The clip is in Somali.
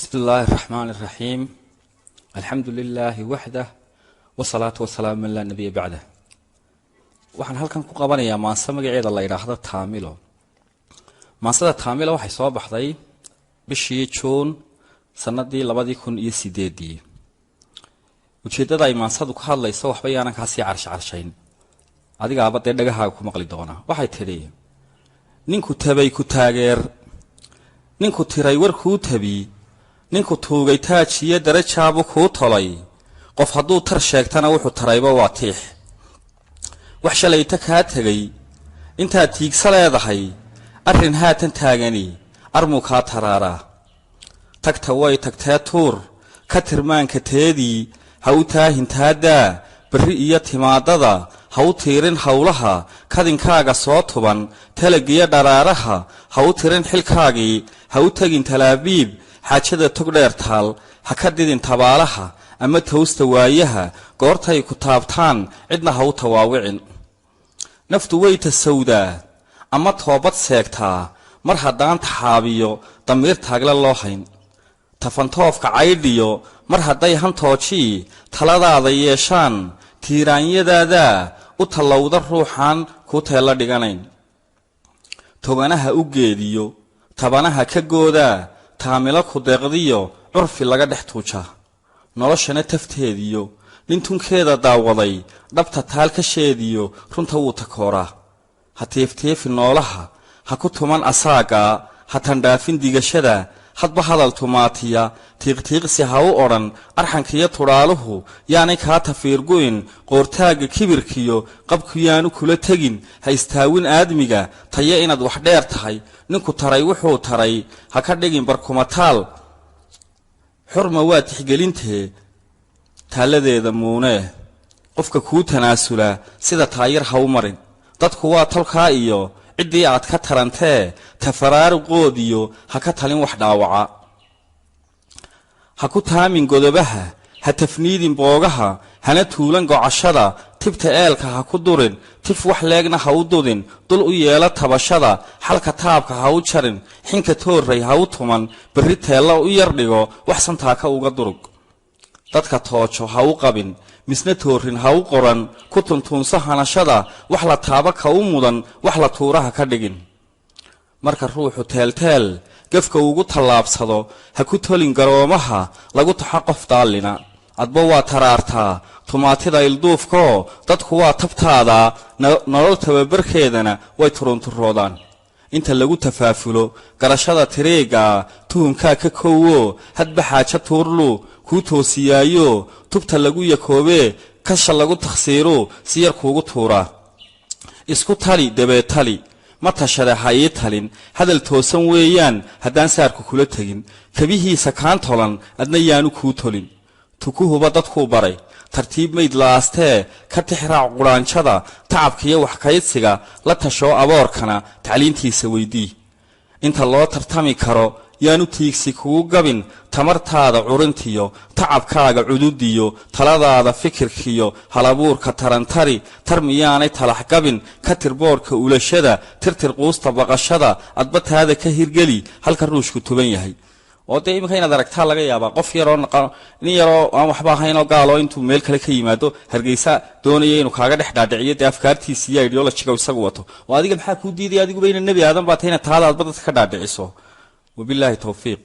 بسم الله الرحمن الرحيم الحمد لله وحده والصلاة والسلام على لا نبي بعده waxaan halkan ku qabanayaa maanta magaceeda la yiraahdo Taamilo maasada Taamilo waxay soo baxday bishii June sanadii 2008 ujeedada ay maasadu ka hadlayso waxba yaanan ka sii carshayn adiga abadee dhagaha ku maqli doona waxay tiri ninku tabay ku taageer ninku tiray warkuu tabi ninku tuugay taajiye darajaabu ku tolay qof haduu tar sheegtana wuxuu tarayba waa tiix wax shalayta ka tagay inta tiigsa leedahay arin haatan taagani armu ka taraara tagta way tagtaa tuur ka tirmaanka teedii ha u taahintaada bari iyo timaadada ha u tiirin hawlaha kadinkaaga soo tuban talagiya dharaaraha ha u tirin xilkaagii ha u tagin talaabiib xaajada tog dheer taal ha ka didin tabaalaha ama toosta waayaha goortay ku taabtaan cidna ha u tawaawicin naftu way tasawda ama toobad seegtaa mar haddaan taxaabiyo damiir taagla loo hayn tafantoofka caydhiyo mar hadday hantooji taladaada yeeshaan tiiraanyadaada u talowda ruuxan ku teela dhiganayn toganaha u geediyo tabanaha ka gooda taamilo ku deeqdiyo curfi laga dhex tuuja noloshana tafteediyo nintunkeeda daawaday dhabta taal ka sheediyo runta uu takoora ha teefteefi noolaha ha ku tuman asaaga ha tandhaafin digashada hadba hadal tumaatiya tiiqtiiqsi ha u odhan arxankiyo tudhaaluhu yaanay kaa tafiirgu'in qoortaaga kibirkiyo qabku yaanu kula tegin ha istaawin aadmiga tayo inaad wax dheer tahay ninku taray wuxuu taray ha ka dhigin barkumataal xurma waa tixgelintee taaladeeda muunee qofka kuu tanaasula sida taayir ha u marin dadku waa tolkaa iyo ciddii aad ka tarantee tafaraaruqoodiyo ha ka talin wax dhaawaca ha ku taamin godobaha ha tafniidin boogaha hana tuulan gocashada tibta eelka ha ku durin tif wax leegna ha u dudin dul u yeela tabashada xalka taabka ha u jarin xinka tooray ha u tuman bari teella u yar dhigo wax santaa ka uga durug dadka toojo ha u qabin misna toorin ha u qoran ku tuntuunsa hanashada wax la taaba ka u mudan wax la tuuraha ka dhigin marka ruuxu teelteel gafka ugu tallaabsado ha ku tolin garoomaha lagu taxo qof daalina adba waa taraartaa tumaatida ilduufko dadku waa tabtaada nolol tababarkeedana way turunturoodaan inta lagu tafaafulo garashada tireega tuhunka ka koowo hadba xaaja tuurlu ku toosiyaayo tubta lagu yakoobe kasha lagu takhsiiro siyar kuugu tuura isku tali dabeetali ma tashada hay talin hadal toosan weeyaan haddaan saarku kula tagin kabihiisa kaan tolan adna yaanu ku tolin tukuhuba dadku baray tartiib mayd laastee ka tixraac quraanjada tacabkiyo wax kaydsiga la tasho aboorkana tacliintiisa weydii inta loo tartami karo yaanu tiigsi kugu gabin tamartaada curintiyo tacabkaaga cududiyo taladaada fikirkiyo halabuurka tarantari tarmiyaanay talax gabin ka tirboorka ulashada tirtir quusta baqashada adbataada ka hirgeli halka ruushku tuban yahay oo de imika inaad aragtaa laga yaabaa qof yaroo nin yaroo aan waxba ahayn oo gaalo intuu meel kale ka yimaado hargeysa doonaya inuu kaaga dhex dhaadhiciyo de afkaartiisa iyo ideology-ga isagu wato oo adiga maxaa ku diiday adigu bayna nabi aadan baa tayna taada adba dadka ka dhaadhiciso وبالله توفيق